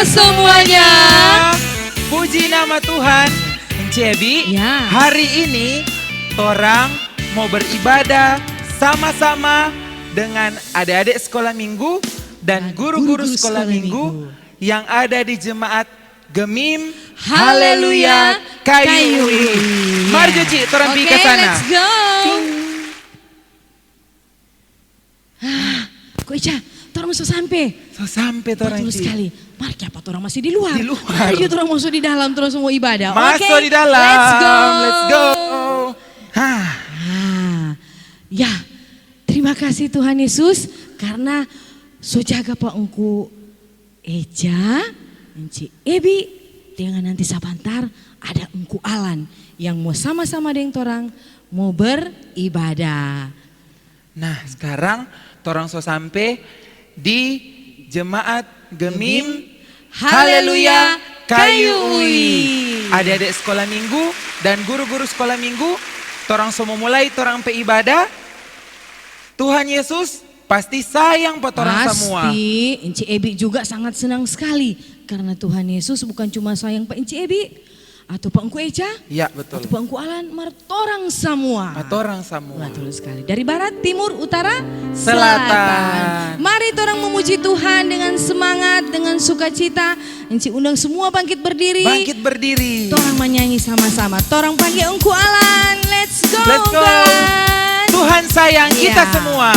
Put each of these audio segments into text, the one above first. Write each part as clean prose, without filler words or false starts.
semuanya. Puji nama Tuhan. Cebi, Ya. hari ini torang mau beribadah sama-sama dengan adik-adik sekolah minggu dan guru-guru sekolah minggu yang ada di jemaat Gemim Haleluya KUI. Mari Cuci, torang pergi ke sana. Let's go. Kok Ica, torang masuk sampai. So sampai torang Betul Ci. sekali. Mari apa torang masih di luar. Di luar. Ayo torang masuk di dalam, terus semua ibadah. Masuk Oke, di dalam. Let's go. Let's go. Hah. Ya, terima kasih Tuhan Yesus karena so jaga Pak Engku Eja, Enci Ebi, dengan nanti sabantar ada Engku Alan yang mau sama-sama dengan torang mau beribadah. Nah sekarang torang so sampai di jemaat Gemim Haleluya KUI. Adik-adik sekolah minggu dan guru-guru sekolah minggu, torang so memulai torang pe ibadah. Tuhan Yesus pasti sayang buat orang semua. Pasti, Enci Ebi juga sangat senang sekali karena Tuhan Yesus bukan cuma sayang Pak Enci Ebi atau Pak Engku Eja, Iya betul. atau Pak Engku Alan, martorang semua. Orang semua. Betul sekali. Dari barat, timur, utara, Selatan. Mari orang memuji Tuhan dengan semangat, dengan sukacita. Enci undang semua bangkit berdiri. Bangkit berdiri. Torang menyanyi sama-sama. Torang panggil Engku Alan. Let's go. Let's go. Alan. Tuhan sayang kita Iya. semua.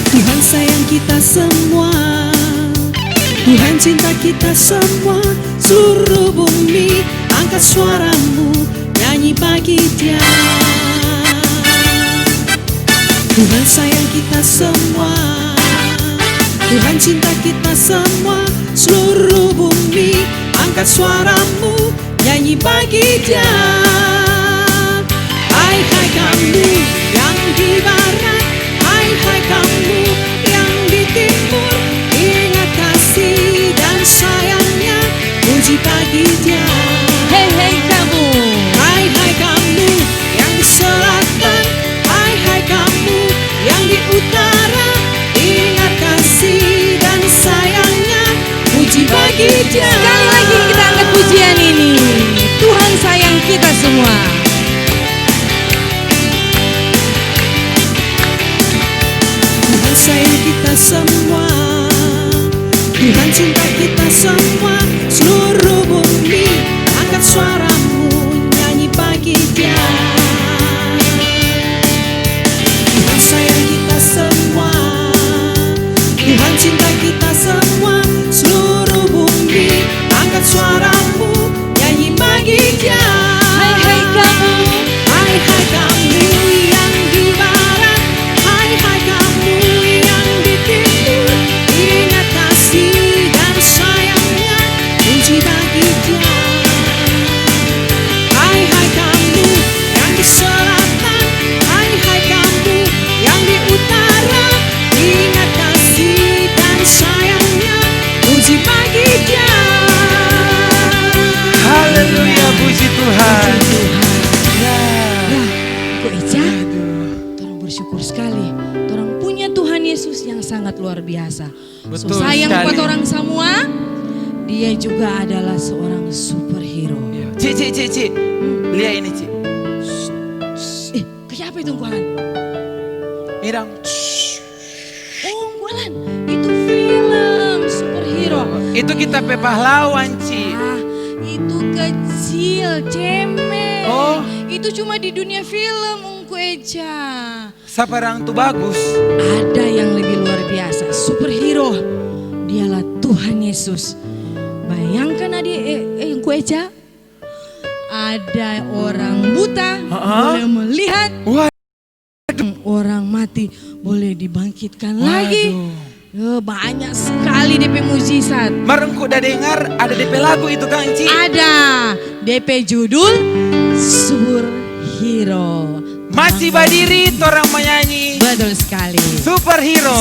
Tuhan sayang kita semua, Tuhan cinta kita semua. Seluruh bumi angkat suaramu, nyanyi bagi Dia. Tuhan sayang kita semua, Tuhan cinta kita semua. Seluruh bumi angkat suaramu, nyanyi bagi Dia. Hai hai kamu yang di barat, hai hai kamu yang di timur, ingat kasih dan sayangnya, puji bagi Dia. Hei hei kamu. Hai hai kamu yang di selatan, hai hai kamu yang di utara, ingat kasih dan sayangnya, puji bagi Dia. Sekali lagi kita angkat pujian ini. Tuhan sayang kita semua. Tuhan sayang kita semua, Tuhan cinta kita semua. Seluruh bumi angkat suaramu, nyanyi bagi Dia. Tuhan sayang kita semua, Tuhan cinta kita semua. Seluruh bumi angkat suaramu, nyanyi bagi Dia. Hai hai kamu. Hai hai kamu yang di barat, hai hai kamu yang di timur, ingat kasih dan sayangnya, puji bagi Dia. Hai hai kamu yang di selatan, hai hai kamu yang di utara, ingat kasih dan sayangnya, puji bagi Dia. Haleluya, puji Tuhan. Kok Ica? Torang bersyukur sekali. Torang punya Tuhan Yesus yang sangat luar biasa. So Betul sayang sekali. buat orang semua. Dia juga adalah seorang superhero. Ci. Lihat ini Ci. Kayak apa itu Engkualan? Mirang. Oh Engkualan, itu film superhero. Itu kita pe pahlawan Ci. Ah, itu kecil, cemen. Oh. Itu cuma di dunia film Engku Eja. Saparang tu bagus. Ada yang lebih luar biasa, superhero. Dialah Tuhan Yesus. Bayangkan adik Engku Eja, ada orang buta boleh melihat, Wah. orang mati boleh dibangkitkan lagi. Banyak sekali DP mujizat. Marengku udah dengar ada DP lagu itu kan Ci. Ada DP judul Superhero. Masih berdiri torang menyanyi Betul sekali. superhero.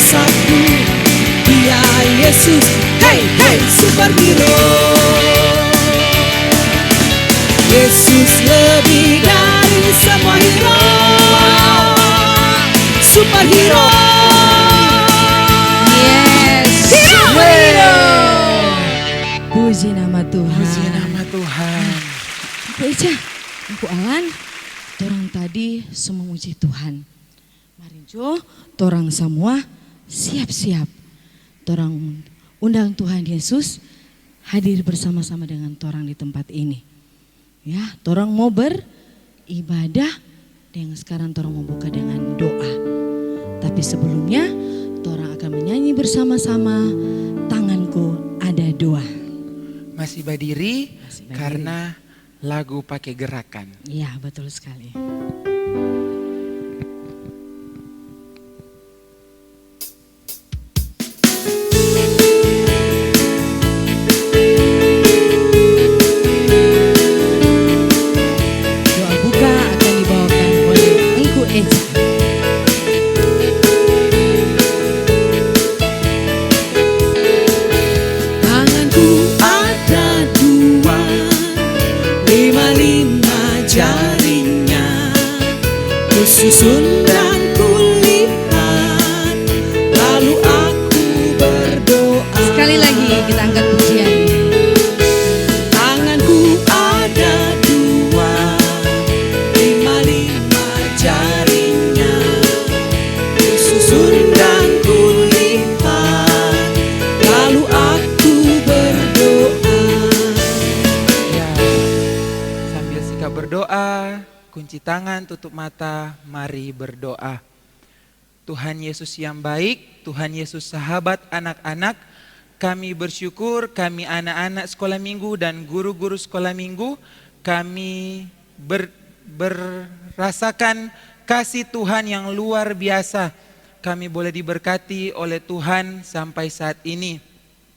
satu, Dia Yesus, hey hey superhero. Yesus lebih dari semua hero, superhero. Yes, superhero. Puji nama Tuhan. Puji nama Tuhan. Aku Eja, aku Alan, torang tadi semua muji Tuhan. Mari Jo, torang semua siap-siap. Torang undang Tuhan Yesus hadir bersama-sama dengan torang di tempat ini. Ya, torang mau beribadah dan sekarang torang mau buka dengan doa. Tapi sebelumnya torang akan menyanyi bersama-sama Tanganku Ada Doa. Masih berdiri Masih berdiri. karena lagu pakai gerakan. Iya, betul sekali. Doa buka akan dibawakan oleh Engku Eja. Tanganku ada dua, lima jarinya, kususun dan kulihat, lalu aku berdoa. Sekali lagi kita angkat pujian. Tanganku ada dua, lima jarinya, kususun dan kulihat, lalu aku berdoa. Ya, sambil sikap berdoa, kunci tangan, tutup mata, mari berdoa. Tuhan Yesus yang baik, Tuhan Yesus sahabat anak-anak, kami bersyukur kami anak-anak sekolah minggu dan guru-guru sekolah minggu, kami berasakan kasih Tuhan yang luar biasa. Kami boleh diberkati oleh Tuhan sampai saat ini.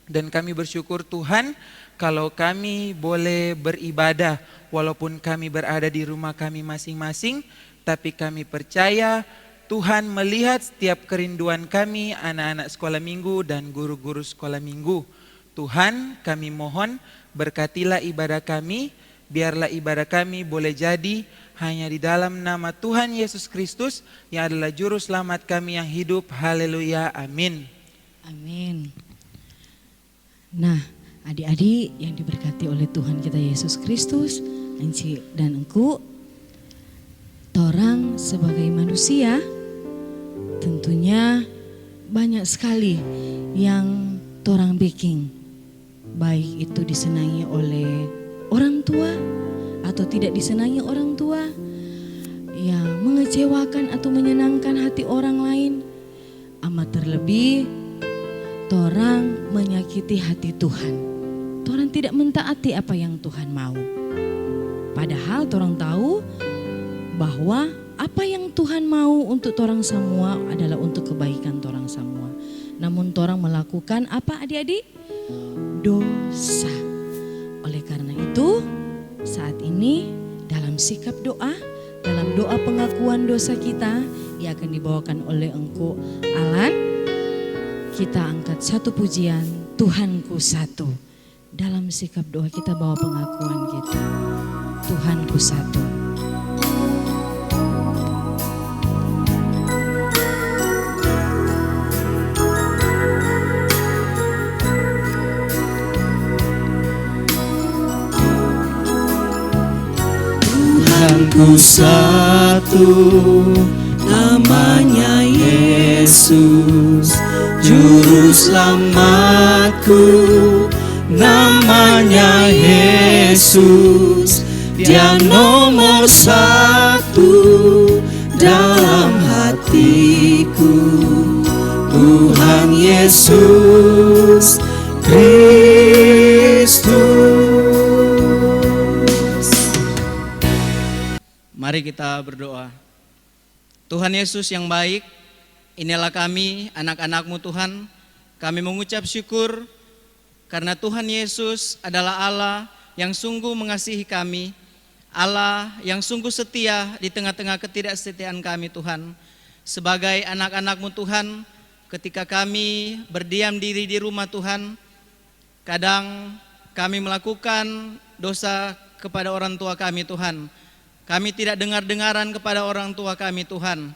Dan kami bersyukur Tuhan kalau kami boleh beribadah walaupun kami berada di rumah kami masing-masing, tapi kami percaya Tuhan melihat setiap kerinduan kami anak-anak sekolah minggu dan guru-guru sekolah minggu. Tuhan, kami mohon berkatilah ibadah kami, biarlah ibadah kami boleh jadi hanya di dalam nama Tuhan Yesus Kristus yang adalah juru selamat kami yang hidup. Haleluya, amin. Amin. Nah, adik-adik yang diberkati oleh Tuhan kita Yesus Kristus, Enci dan Engku, torang sebagai manusia tentunya banyak sekali yang torang bikin, baik itu disenangi oleh orang tua atau tidak disenangi orang tua, yang mengecewakan atau menyenangkan hati orang lain, amat terlebih torang menyakiti hati Tuhan. Torang tidak mentaati apa yang Tuhan mau. Padahal torang tahu bahwa apa yang Tuhan mau untuk torang semua adalah untuk kebaikan torang semua. Namun torang melakukan apa adik-adik? Dosa. Oleh karena itu saat ini dalam sikap doa, dalam doa pengakuan dosa kita yang akan dibawakan oleh Engku Alan, kita angkat satu pujian, Tuhanku satu. Dalam sikap doa kita bawa pengakuan kita, Tuhanku satu. Tuhanku satu, namanya Yesus, juru selamatku, namanya Yesus, Dia nomor satu dalam hatiku. Tuhan Yesus Kristus. Mari kita berdoa. Tuhan Yesus yang baik, inilah kami anak-anak-Mu Tuhan. Kami mengucap syukur karena Tuhan Yesus adalah Allah yang sungguh mengasihi kami, Allah yang sungguh setia di tengah-tengah ketidaksetiaan kami Tuhan. Sebagai anak-anak-Mu Tuhan, ketika kami berdiam diri di rumah Tuhan, kadang kami melakukan dosa kepada orang tua kami Tuhan. Kami tidak dengar-dengaran kepada orang tua kami Tuhan.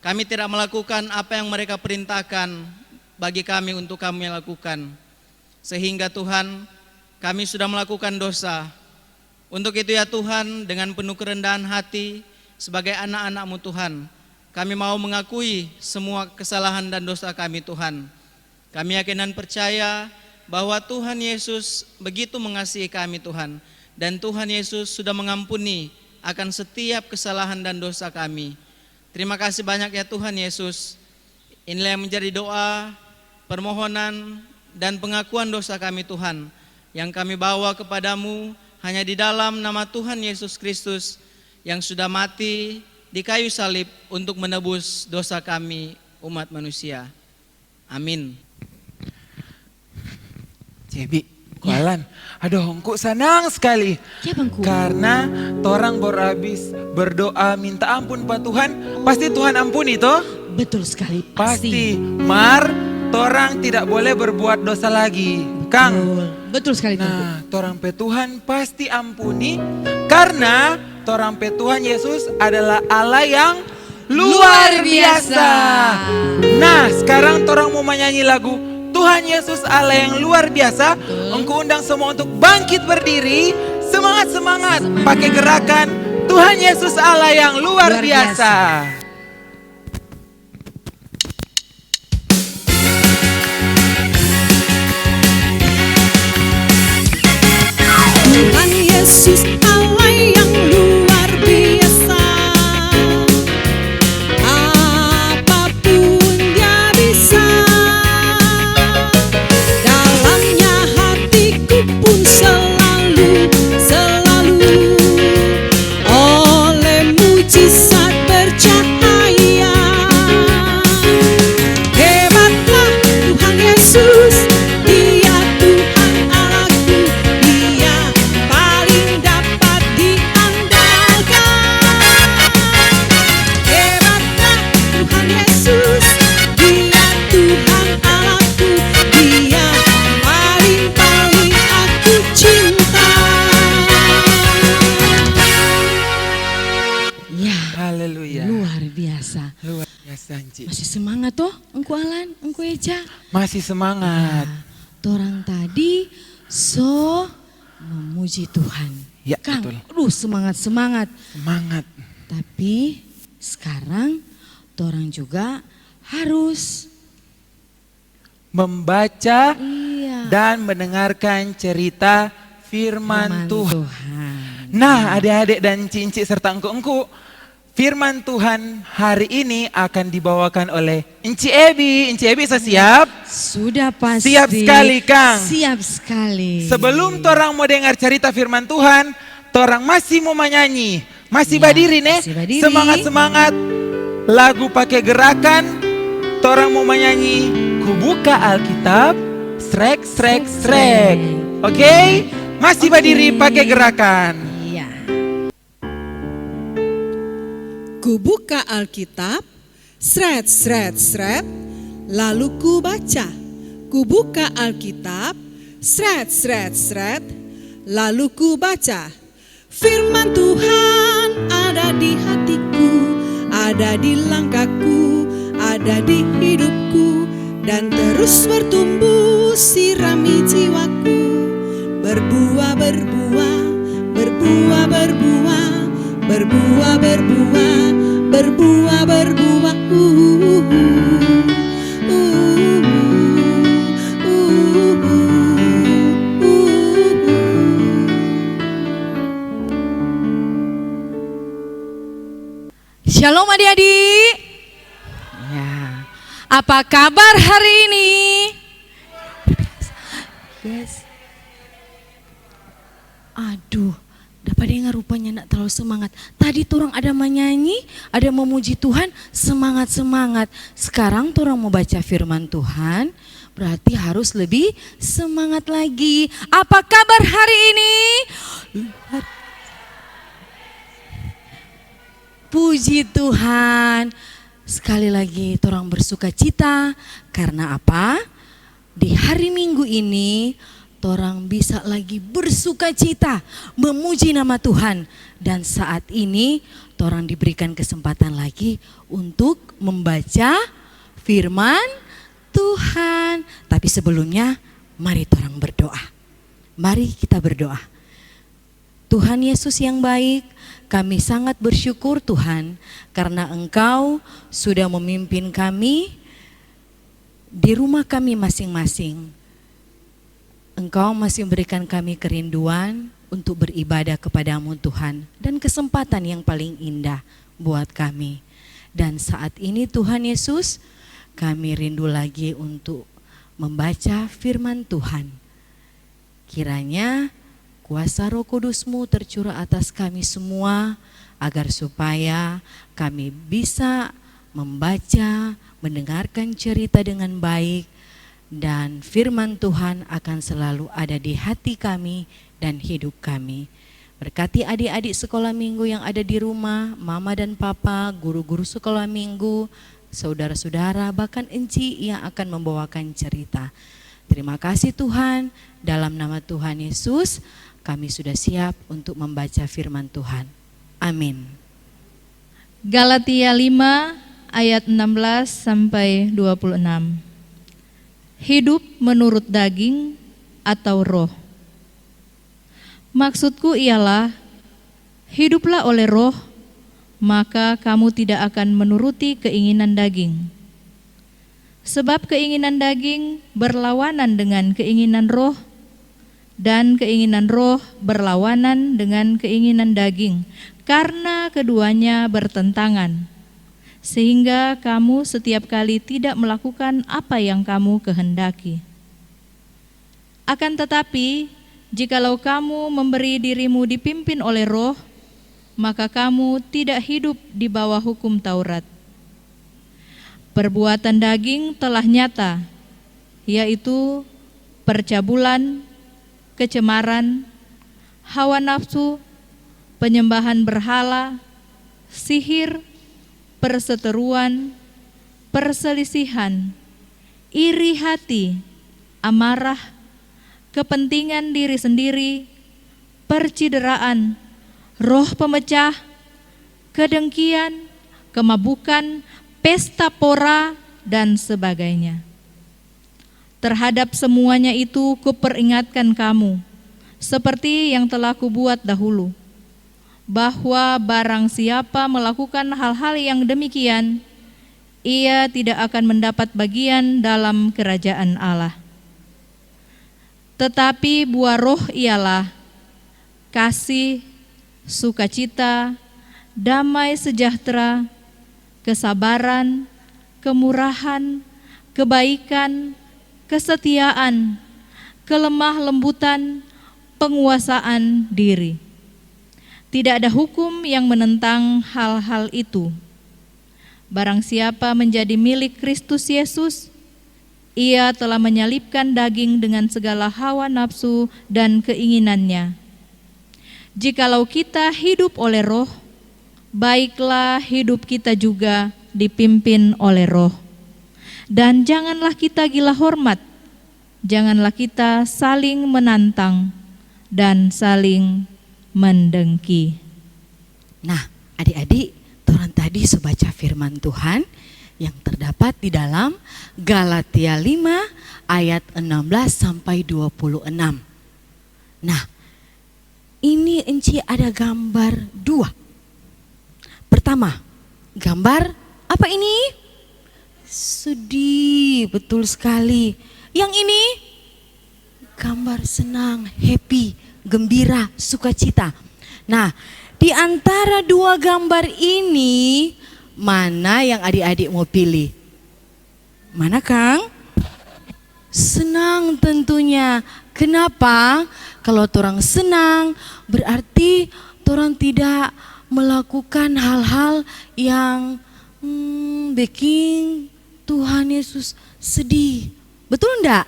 Kami tidak melakukan apa yang mereka perintahkan bagi kami untuk kami lakukan. Sehingga Tuhan, kami sudah melakukan dosa. Untuk itu ya Tuhan, dengan penuh kerendahan hati sebagai anak-anak-Mu Tuhan, kami mau mengakui semua kesalahan dan dosa kami Tuhan. Kami yakin dan percaya bahwa Tuhan Yesus begitu mengasihi kami Tuhan. Dan Tuhan Yesus sudah mengampuni akan setiap kesalahan dan dosa kami. Terima kasih banyak ya Tuhan Yesus. Inilah yang menjadi doa, permohonan, dan pengakuan dosa kami Tuhan, yang kami bawa kepadamu hanya di dalam nama Tuhan Yesus Kristus yang sudah mati di kayu salib untuk menebus dosa kami umat manusia. Amin. Cebi, Kualan, aduh engku senang sekali. Ya Bangku. Karena torang baru habis berdoa minta ampun Pak Tuhan, pasti Tuhan ampuni toh? Betul sekali, Pasti. Mar, torang tidak boleh berbuat dosa lagi. Kang. Betul sekali Tuhan. Nah, torang pe Tuhan pasti ampuni karena torang pe Tuhan Yesus adalah Allah yang luar biasa. Nah, sekarang torang mau menyanyi lagu Tuhan Yesus Allah yang luar biasa. Engkau undang semua untuk bangkit berdiri. Semangat-semangat pakai gerakan Tuhan Yesus Allah yang luar biasa. Tuhan Yesus Allah yang luar biasa, apapun Dia bisa. Dalamnya hatiku pun selalu oleh mujizat bercahaya. Hebatlah Tuhan Yesus, Dia Tuhan Allahku, Dia paling dapat diandalkan. Hebatlah Tuhan Yesus, Dia Tuhan Allahku, Dia paling aku cinta. Ya, Haleluya. luar biasa. Luar biasa, Ci. Masih semangat toh, Engku Alan, Engku Eja. Masih semangat. Torang tadi so memuji Tuhan. Ya, Kang, betul. aduh semangat-semangat. Semangat. Tapi sekarang torang juga harus Membaca iya, dan mendengarkan cerita firman firman Tuhan. Nah, adik-adik dan cincin serta engku-engku, firman Tuhan hari ini akan dibawakan oleh Enci Ebi. Enci Ebi, saya siap? Sudah pasti. Siap sekali, Kang. Siap sekali. Sebelum torang mau dengar cerita firman Tuhan, torang masih mau menyanyi. Masih Ya, berdiri nih. masih berdiri. Semangat-semangat. Lagu pakai gerakan. Torang mau menyanyi. Ku buka Alkitab. Srek, srek, srek. Oke? Masih berdiri pakai gerakan. Iya. Ku buka Alkitab, sret, lalu ku baca. Ku buka Alkitab, sret, lalu ku baca. Firman Tuhan ada di hatiku, ada di langkahku, ada di hidupku, dan terus bertumbuh sirami jiwaku. Berbuah, berbuah, berbuah, berbuah, berbuah, berbuah, berbuah, berbuah. Shalom adik-adik. Ya. Apa kabar hari ini? Yes. Aduh, dapat dengar rupanya nak terlalu semangat. Tadi turang ada menyanyi, ada memuji Tuhan, semangat-semangat. Sekarang turang mau baca firman Tuhan, berarti harus lebih semangat lagi. Apa kabar hari ini? Puji Tuhan. sekali lagi torang bersuka cita karena apa? Di hari Minggu ini torang bisa lagi bersuka cita memuji nama Tuhan, dan saat ini torang diberikan kesempatan lagi untuk membaca firman Tuhan. Tapi sebelumnya mari torang berdoa. Mari kita berdoa. Tuhan Yesus yang baik, kami sangat bersyukur Tuhan karena Engkau sudah memimpin kami di rumah kami masing-masing. Engkau masih memberikan kami kerinduan untuk beribadah kepadamu Tuhan, dan kesempatan yang paling indah buat kami. Dan saat ini Tuhan Yesus, kami rindu lagi untuk membaca firman Tuhan. Kiranya kuasa Roh Kudus-Mu tercurah atas kami semua, agar supaya kami bisa membaca, mendengarkan cerita dengan baik, dan firman Tuhan akan selalu ada di hati kami dan hidup kami. Berkati adik-adik sekolah minggu yang ada di rumah, mama dan papa, guru-guru sekolah minggu, saudara-saudara, bahkan Enci yang akan membawakan cerita. Terima kasih Tuhan, dalam nama Tuhan Yesus kami sudah siap untuk membaca firman Tuhan. Amin. Galatia 5 ayat 16 sampai 26. Hidup menurut daging atau roh. Maksudku ialah, hiduplah oleh roh, maka kamu tidak akan menuruti keinginan daging. Sebab keinginan daging berlawanan dengan keinginan roh, dan keinginan roh berlawanan dengan keinginan daging, karena keduanya bertentangan. Sehingga kamu setiap kali tidak melakukan apa yang kamu kehendaki. Akan tetapi, jikalau kamu memberi dirimu dipimpin oleh roh, maka kamu tidak hidup di bawah hukum Taurat. Perbuatan daging telah nyata, yaitu percabulan, kecemaran, hawa nafsu, penyembahan berhala, sihir, perseteruan, perselisihan, iri hati, amarah, kepentingan diri sendiri, percideraan, roh pemecah, kedengkian, kemabukan, pesta pora, dan sebagainya. Terhadap semuanya itu kuperingatkan kamu, seperti yang telah kubuat dahulu, bahwa barang siapa melakukan hal-hal yang demikian, ia tidak akan mendapat bagian dalam kerajaan Allah. Tetapi buah roh ialah kasih, sukacita, damai sejahtera, kesabaran, kemurahan, kebaikan, kesetiaan, kelemah lembutan, penguasaan diri. Tidak ada hukum yang menentang hal-hal itu. Barang siapa menjadi milik Kristus Yesus, ia telah menyalibkan daging dengan segala hawa nafsu dan keinginannya. Jikalau kita hidup oleh roh, baiklah hidup kita juga dipimpin oleh roh. Dan janganlah kita gila hormat, janganlah kita saling menantang dan saling mendengki. Nah, adik-adik, torang tadi baca firman Tuhan yang terdapat di dalam Galatia 5 ayat 16 sampai 26. Nah, ini Enci ada gambar 2. Pertama, gambar apa ini? Sedih, betul sekali. Yang ini gambar senang, happy, gembira, sukacita. Nah, di antara dua gambar ini, mana yang adik-adik mau pilih? Mana Kang? Senang tentunya. Kenapa? Kalau torang senang, berarti torang tidak melakukan hal-hal yang bikin Tuhan Yesus sedih. Betul enggak?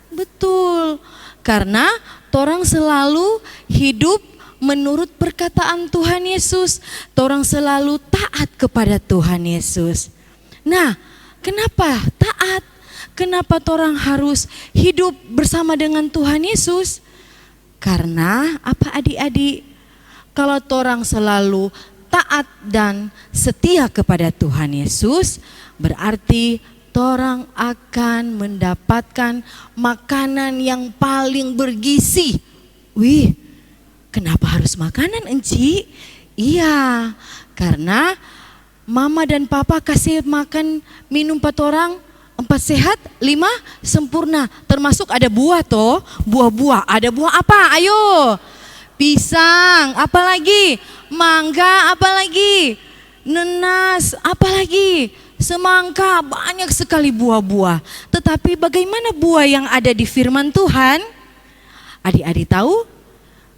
Betul. Karena torang selalu hidup menurut perkataan Tuhan Yesus. Torang selalu taat kepada Tuhan Yesus. Nah, kenapa taat? Kenapa torang harus hidup bersama dengan Tuhan Yesus? Karena apa adik-adik? Kalau torang selalu taat dan setia kepada Tuhan Yesus, berarti torang akan mendapatkan makanan yang paling bergizi. Wih, kenapa harus makanan, Enci? Iya, karena mama dan papa kasih makan minum 4 orang, 4 sehat, 5 sempurna. Termasuk ada buah toh, buah-buah. Ada buah apa? Ayo. Pisang, apalagi? Mangga, apalagi? Nenas, apalagi? Semangka, banyak sekali buah-buah. Tetapi bagaimana buah yang ada di firman Tuhan? Adik-adik tahu?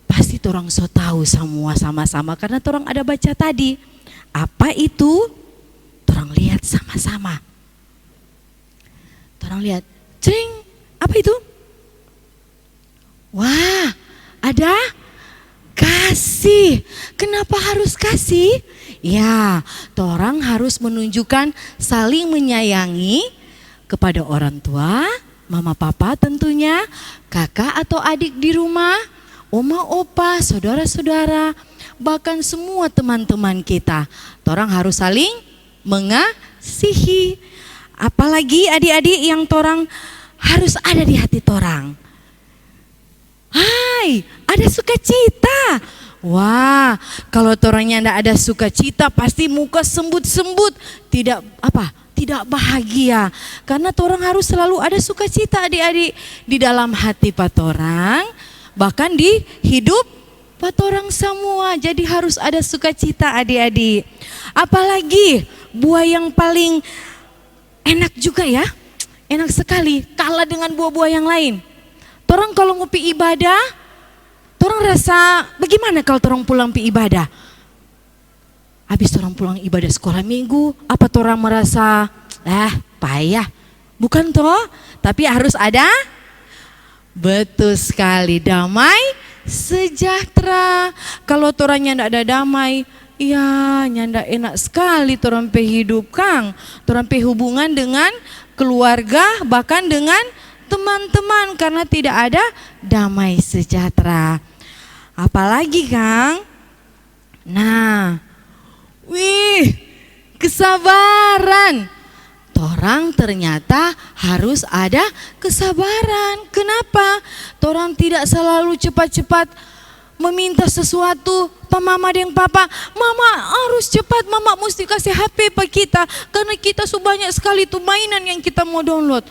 Pasti torang so tahu semua sama-sama karena torang ada baca tadi. Apa itu? Torang lihat sama-sama. Torang lihat, cering, apa itu? Wah, ada kasih. Kenapa harus kasih? Ya, torang harus menunjukkan saling menyayangi kepada orang tua, mama papa tentunya, kakak atau adik di rumah, oma opa, saudara-saudara, bahkan semua teman-teman kita. Torang harus saling mengasihi. Apalagi adik-adik yang torang harus ada di hati torang. Hai, ada sukacita. Wah, kalau torangnya tidak ada sukacita, pasti muka sembut-sembut, tidak bahagia. Karena torang harus selalu ada sukacita adik-adik di dalam hati patorang, bahkan di hidup patorang semua. Jadi harus ada sukacita adik-adik. Apalagi buah yang paling enak juga ya, enak sekali, kalah dengan buah-buah yang lain. Torang kalau ngopi ibadah, torang rasa bagaimana kalau torang pulang pi ibadah? Habis torang pulang ibadah sekolah minggu, apa torang merasa, payah? Bukan toh, tapi harus ada, betul sekali, damai, sejahtera. Kalau torangnya tidak ada damai, ya nyanda enak sekali torang pe hidup Kang. Torang pe hubungan dengan keluarga, bahkan dengan teman-teman, karena tidak ada damai sejahtera. Apalagi Kang? Nah, kesabaran. Torang ternyata harus ada kesabaran. Kenapa? Torang tidak selalu cepat-cepat meminta sesuatu. Mama dan papa, mama harus cepat, mama mesti kasih HP pak kita, karena kita banyak sekali tuh mainan yang kita mau download.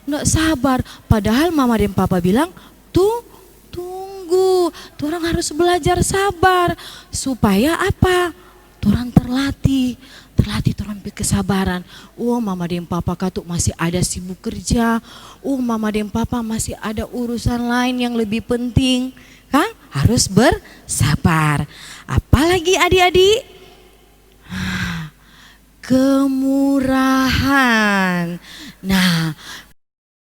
Nggak sabar. Padahal mama dan papa bilang, tunggu, torang harus belajar sabar. Supaya apa? Torang terlatih torang kesabaran. Mama dan papa katuk masih ada sibuk kerja. Mama dan papa masih ada urusan lain yang lebih penting. Kan? Harus bersabar. Apalagi adik-adik? Kemurahan. Nah,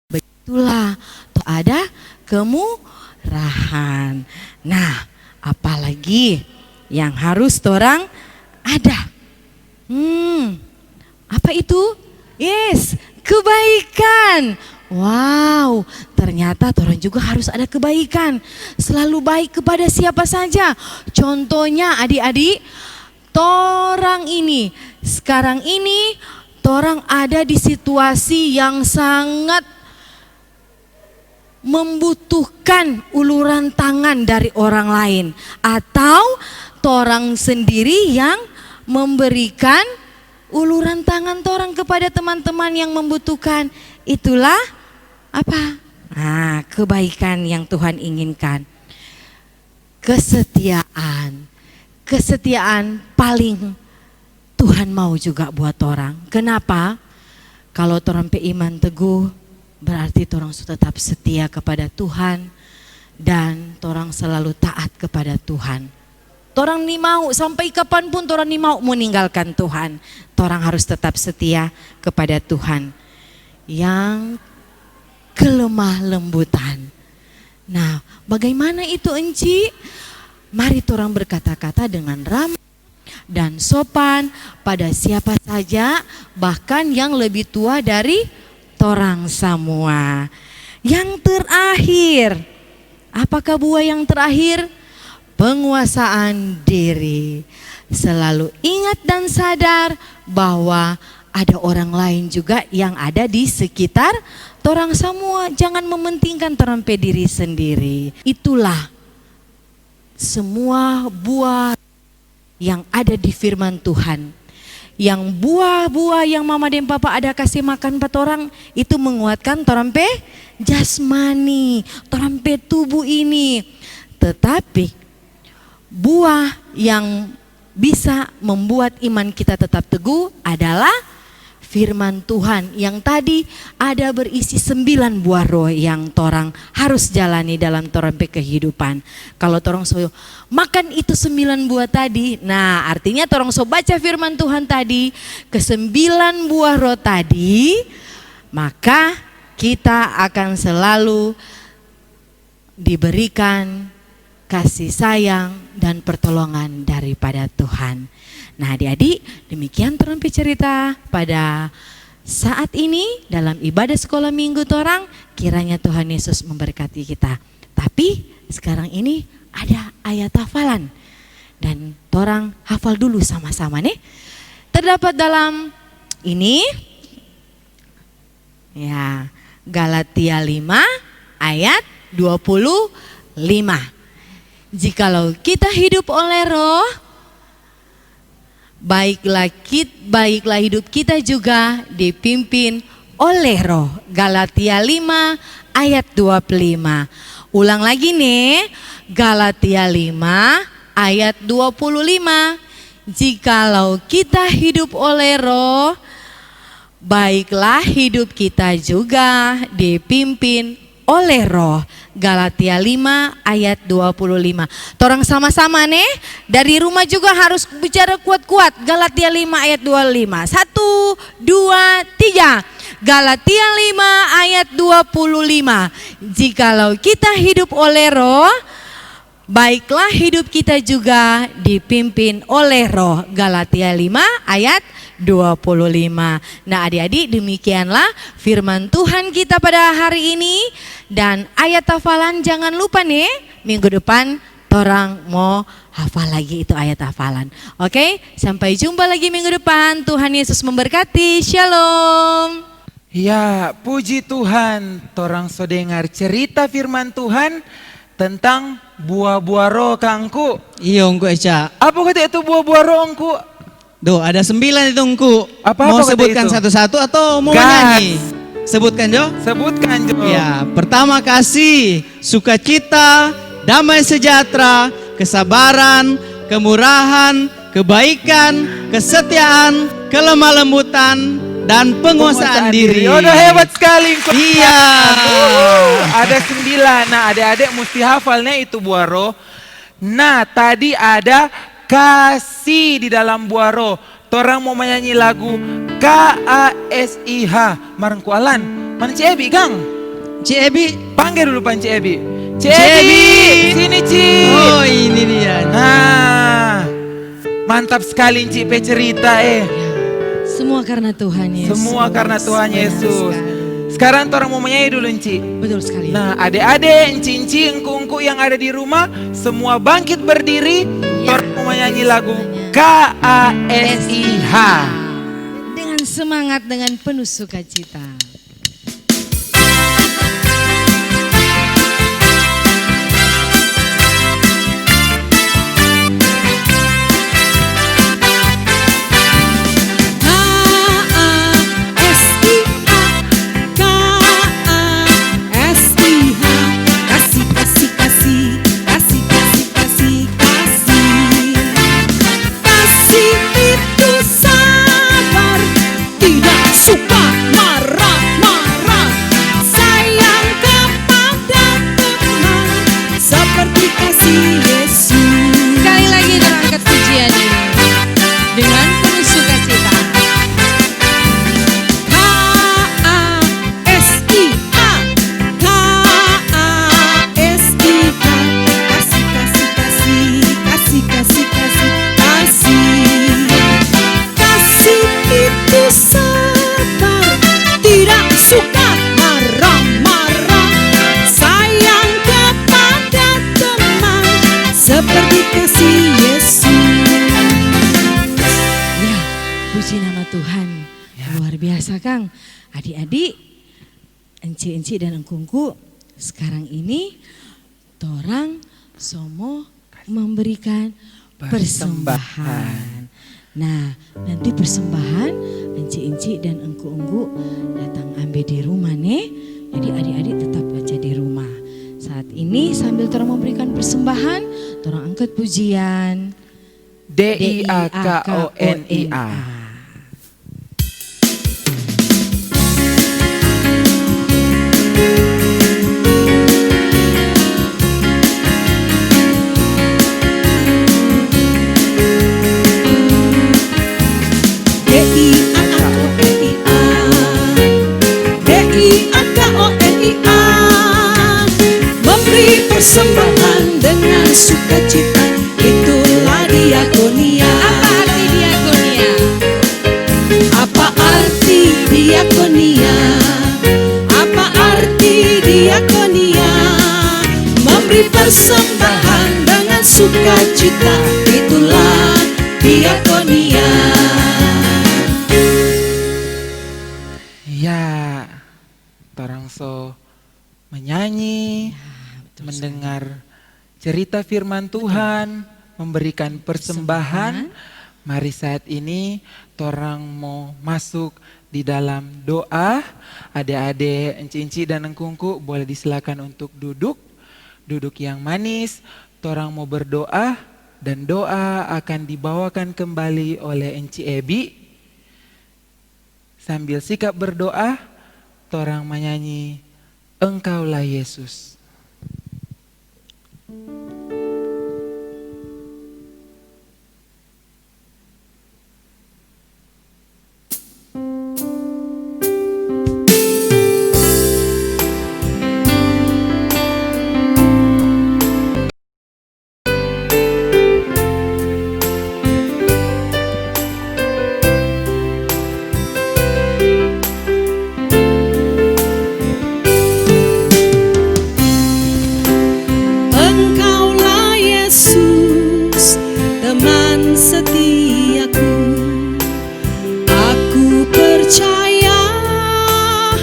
begitulah. Tuh ada kemurahan. Nah, apalagi yang harus torang ada? Apa itu? Yes, kebaikan. Wow, ternyata torang juga harus ada kebaikan. Selalu baik kepada siapa saja. Contohnya adik-adik, torang ini, sekarang ini torang ada di situasi yang sangat membutuhkan uluran tangan dari orang lain. Atau torang sendiri yang memberikan uluran tangan torang kepada teman-teman yang membutuhkan. Itulah apa? Kebaikan yang Tuhan inginkan. Kesetiaan. Kesetiaan paling Tuhan mau juga buat orang. Kenapa? Kalau torang pe iman teguh, berarti torang tetap setia kepada Tuhan dan torang selalu taat kepada Tuhan. Torang ni mau sampai kapanpun torang ni mau meninggalkan Tuhan. Torang harus tetap setia kepada Tuhan. Yang kelemah lembutan. Nah, bagaimana itu Enci? Mari torang berkata-kata dengan ramah, dan sopan pada siapa saja, bahkan yang lebih tua dari torang semua. Yang terakhir, apakah buah yang terakhir? Penguasaan diri. Selalu ingat dan sadar bahwa ada orang lain juga yang ada di sekitar torang semua. Jangan mementingkan torang pe diri sendiri. Itulah semua buah yang ada di firman Tuhan. Yang buah-buah yang mama dan papa ada kasih makan pada orang itu menguatkan torang pe jasmani, torang pe tubuh ini. Tetapi buah yang bisa membuat iman kita tetap teguh adalah firman Tuhan yang tadi ada berisi 9 buah roh yang torang harus jalani dalam torang pe kehidupan. Kalau torang so makan itu 9 buah tadi, nah artinya torang so baca firman Tuhan tadi ke 9 buah roh tadi, maka kita akan selalu diberikan kasih sayang dan pertolongan daripada Tuhan. Nah adik-adik, demikian torang pe cerita pada saat ini dalam ibadah sekolah minggu torang. Kiranya Tuhan Yesus memberkati kita. Tapi sekarang ini ada ayat hafalan dan torang hafal dulu sama-sama nih. Terdapat dalam ini ya, Galatia 5 ayat 25. Jikalau kita hidup oleh roh, baiklah hidup kita juga dipimpin oleh roh. Galatia 5 ayat 25. Ulang lagi nih, Galatia 5 ayat 25. Jikalau kita hidup oleh roh, baiklah hidup kita juga dipimpin oleh roh. Galatia 5 ayat 25. Torang sama-sama nih, dari rumah juga harus bicara kuat-kuat. Galatia 5 ayat 25. 1, 2, 3. Galatia 5 ayat 25. Jikalau kita hidup oleh roh, baiklah hidup kita juga dipimpin oleh roh. Galatia 5 ayat 25. Nah adik-adik, demikianlah firman Tuhan kita pada hari ini. Dan ayat hafalan jangan lupa nih, minggu depan torang mau hafal lagi itu ayat hafalan. Oke, sampai jumpa lagi minggu depan. Tuhan Yesus memberkati. Shalom. Ya, puji Tuhan, torang so dengar cerita firman Tuhan tentang buah-buah roh kangku. Iya Ongku Eca. Apa kata itu buah-buah roh engku? Duh, ada 9 itu Ongku. Apa-apa mau kata sebutkan itu? satu-satu atau mau Gas. menyanyi? Sebutkan Jo. Sebutkan Jo. Ya, pertama kasih, sukacita, damai sejahtera, kesabaran, kemurahan, kebaikan, kesetiaan, kelemah lembutan, dan penguasaan diri. Oh, udah hebat sekali engkau. Iya. Ada 9. Nah adik-adik mesti hafalnya itu buah roh. Nah tadi ada kasih di dalam buah roh. Torang mau menyanyi lagu KASIH. Marengku Alan. Mana Ci Ebi Gang? Ci Ebi. Panggil dulu Pan Ci Ebi. Ci Ci Ebi. Ebi. Sini Ci. Oh ini dia. Nah, mantap sekali Ci pe cerita Semua karena Tuhan Yesus. Semua karena Tuhan Yesus. Sekarang orang mau menyanyi dulu Ci. Betul sekali. Nah adik-adik, Enci, engku-engku yang ada di rumah, semua bangkit berdiri. Orang mau menyanyi lagu KASIH. Dengan semangat, dengan penuh sukacita. Kasih itu sabar, tidak suka marah. enci-enci dan engkungku, sekarang ini torang somo memberikan persembahan. Nah, nanti persembahan enci-enci dan engku-engku datang ambil di rumah nih. Jadi adik-adik tetap baca di rumah. Saat ini sambil torang memberikan persembahan, torang angkat pujian DIAKONIA. Memberi persembahan dengan sukacita, itulah diakonia. Apa arti diakonia? Apa arti diakonia? Memberi persembahan dengan sukacita, itulah diakonia. Ya, torang so menyanyi, mendengar cerita firman Tuhan, memberikan persembahan. Mari saat ini torang mau masuk di dalam doa. Adik-adik, enci-enci dan engkungku boleh disilakan untuk duduk. Duduk yang manis, torang mau berdoa dan doa akan dibawakan kembali oleh Enci Ebi. Sambil sikap berdoa, torang menyanyi Engkaulah Yesus. Engkaulah Yesus, teman setiaku. Aku percaya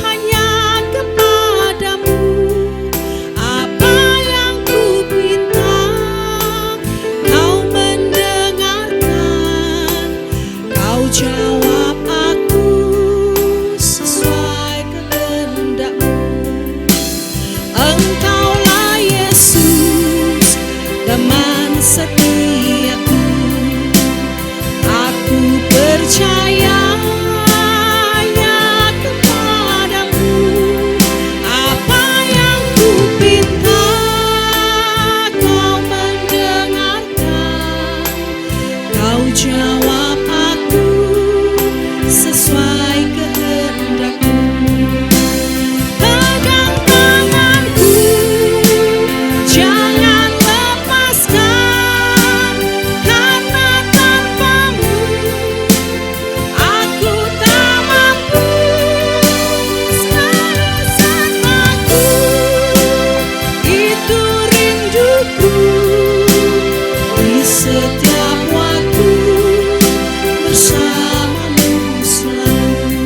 hanya kepadamu. Apa yang ku minta, kau mendengarkan. Kau jawab aku sesuai kehendakmu. Engkaulah Yesus, teman setiaku. Aku percaya hanya kepadamu. Apa yang ku minta, kau mendengarkan. Kau jawab aku sesuai kehendakmu. Pegang tanganku, jangan lepaskan, karena tanpamu aku tak mampu. Sekarang aku, itu rinduku, di setiap waktu bersamamu selalu.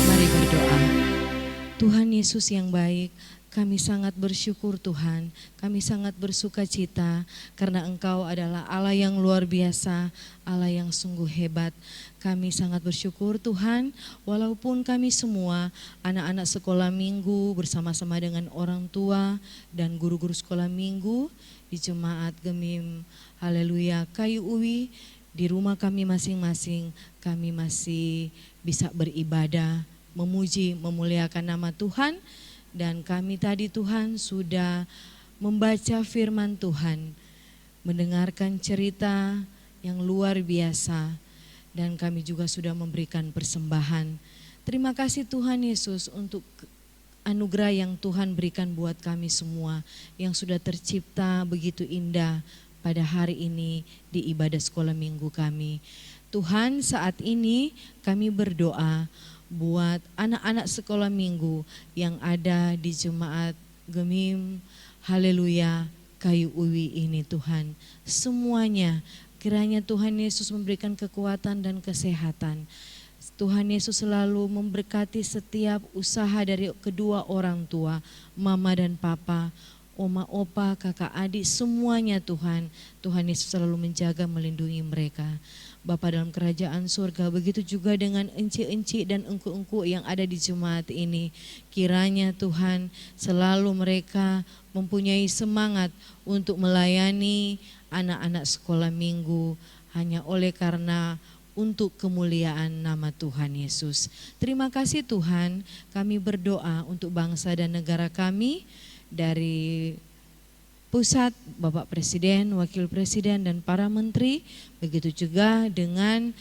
Mari berdoa. Tuhan Yesus yang baik, kami sangat bersyukur Tuhan, kami sangat bersuka cita karena Engkau adalah Allah yang luar biasa, Allah yang sungguh hebat. Kami sangat bersyukur Tuhan, walaupun kami semua anak-anak sekolah minggu bersama-sama dengan orang tua dan guru-guru sekolah minggu di Jemaat Gemim Haleluya Kayu Uwi, di rumah kami masing-masing, kami masih bisa beribadah, memuji, memuliakan nama Tuhan. Dan kami tadi Tuhan sudah membaca firman Tuhan, mendengarkan cerita yang luar biasa, dan kami juga sudah memberikan persembahan. Terima kasih Tuhan Yesus untuk anugerah yang Tuhan berikan buat kami semua, yang sudah tercipta begitu indah pada hari ini di ibadah sekolah minggu kami. Tuhan, saat ini kami berdoa buat anak-anak sekolah minggu yang ada di Jemaat Gemim Haleluya Kayu Uwi ini Tuhan. Semuanya kiranya Tuhan Yesus memberikan kekuatan dan kesehatan. Tuhan Yesus selalu memberkati setiap usaha dari kedua orang tua, mama dan papa, oma, opa, kakak, adik, semuanya Tuhan. Tuhan Yesus selalu menjaga, melindungi mereka. Bapa dalam kerajaan surga, begitu juga dengan enci-enci dan engku-engku yang ada di jemaat ini. Kiranya Tuhan selalu mereka mempunyai semangat untuk melayani anak-anak sekolah minggu hanya oleh karena untuk kemuliaan nama Tuhan Yesus. Terima kasih Tuhan, kami berdoa untuk bangsa dan negara kami dari pusat, Bapak Presiden, Wakil Presiden dan para menteri, begitu juga dengan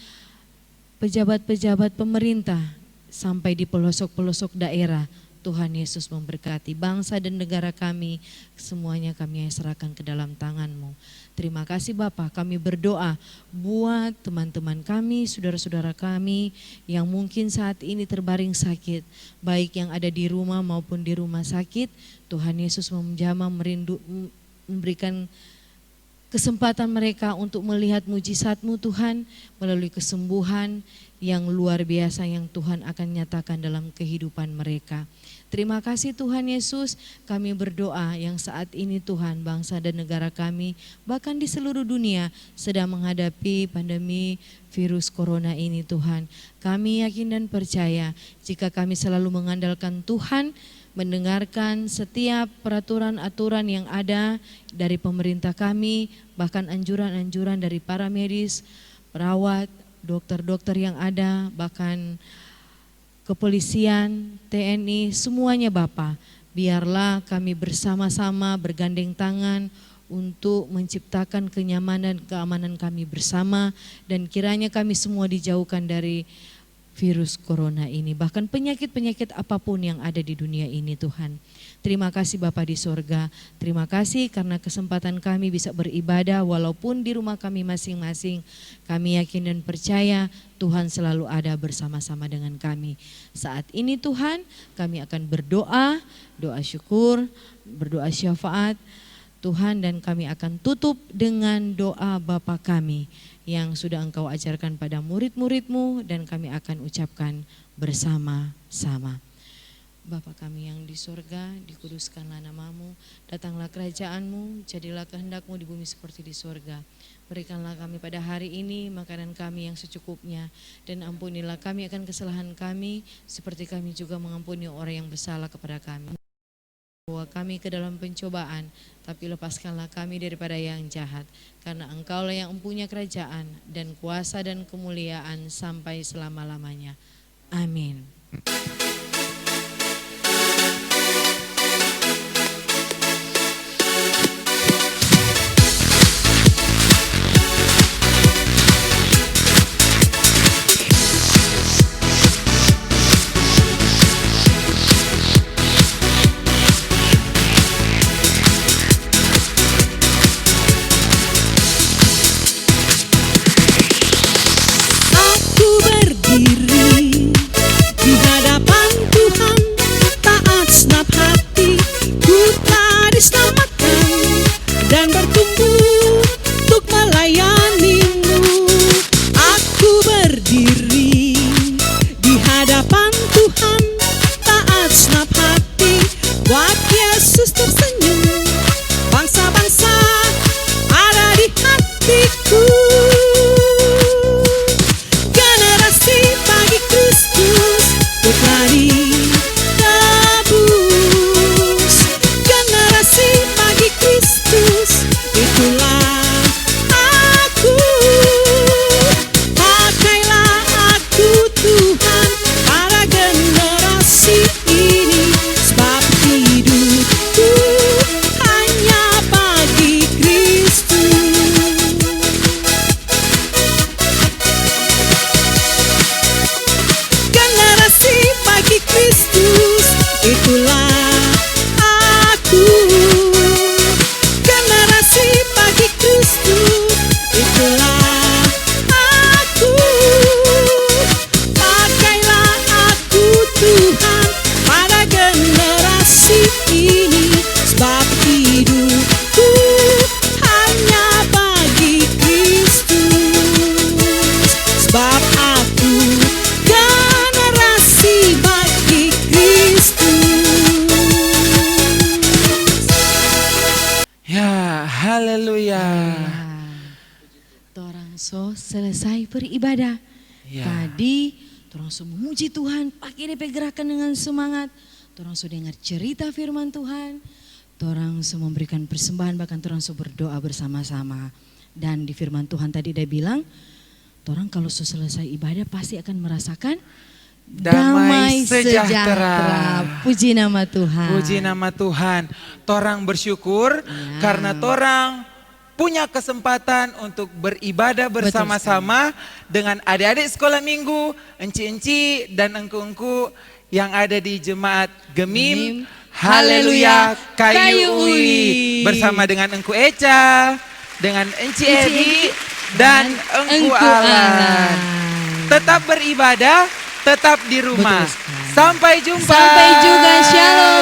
pejabat-pejabat pemerintah sampai di pelosok-pelosok daerah. Tuhan Yesus memberkati bangsa dan negara kami, semuanya kami serahkan ke dalam tangan-Mu. Terima kasih Bapak, kami berdoa buat teman-teman kami, saudara-saudara kami yang mungkin saat ini terbaring sakit, baik yang ada di rumah maupun di rumah sakit. Tuhan Yesus menjamah memberikan kesempatan mereka untuk melihat mujizat-Mu Tuhan melalui kesembuhan yang luar biasa yang Tuhan akan nyatakan dalam kehidupan mereka. Terima kasih Tuhan Yesus, kami berdoa yang saat ini Tuhan bangsa dan negara kami bahkan di seluruh dunia sedang menghadapi pandemi virus corona ini Tuhan. Kami yakin dan percaya jika kami selalu mengandalkan Tuhan, mendengarkan setiap peraturan-aturan yang ada dari pemerintah kami, bahkan anjuran-anjuran dari para medis, perawat, dokter-dokter yang ada, bahkan kepolisian, TNI, semuanya Bapa. Biarlah kami bersama-sama bergandeng tangan untuk menciptakan kenyamanan, keamanan kami bersama, dan kiranya kami semua dijauhkan dari virus corona ini, bahkan penyakit-penyakit apapun yang ada di dunia ini Tuhan. Terima kasih Bapa di sorga, terima kasih karena kesempatan kami bisa beribadah walaupun di rumah kami masing-masing. Kami yakin dan percaya Tuhan selalu ada bersama-sama dengan kami. Saat ini Tuhan kami akan berdoa, doa syukur, berdoa syafaat Tuhan, dan kami akan tutup dengan doa Bapa kami yang sudah Engkau ajarkan pada murid-murid-Mu dan kami akan ucapkan bersama-sama. Bapa kami yang di sorga, dikuduskanlah nama-Mu, datanglah kerajaan-Mu, jadilah kehendak-Mu di bumi seperti di sorga. Berikanlah kami pada hari ini makanan kami yang secukupnya, dan ampunilah kami akan kesalahan kami, seperti kami juga mengampuni orang yang bersalah kepada kami. Bawa kami ke dalam pencobaan, tapi lepaskanlah kami daripada yang jahat, karena Engkaulah yang mempunyai kerajaan dan kuasa dan kemuliaan sampai selama-lamanya. Amin. Aku berdiri di hadapan Tuhan, taat senap hati, ku telah diselamatkan dan bertumbuh untuk melayani-Mu. Aku berdiri di hadapan Tuhan, taat senap hati, buat Yesus tersenyum. Bangsa-bangsa ada di hatiku. Generasi bagi Kristus telah ditebus. Generasi bagi Kristus, itulah aku. Pakailah aku Tuhan pada generasi ini, sebab hidupku hanya bagi Kristus. Generasi bagi Kristus. so selesai beribadah. Ya. Tadi torang so memuji Tuhan, pakai DP gerakan dengan semangat. Torang so dengar cerita firman Tuhan. Torang so memberikan persembahan, bahkan torang so berdoa bersama-sama. Dan di firman Tuhan tadi dia bilang, torang kalau so selesai ibadah pasti akan merasakan damai sejahtera. Puji nama Tuhan. Puji nama Tuhan. Torang bersyukur karena torang punya kesempatan untuk beribadah bersama-sama dengan adik-adik sekolah minggu, enci-enci dan engku-engku yang ada di jemaat Gemim Haleluya Kayu Ui. Bersama dengan engku Eca, dengan enci Ebi dan engku Alan. Tetap beribadah, tetap di rumah. Betul sekali. Sampai jumpa. Sampai juga, shalom.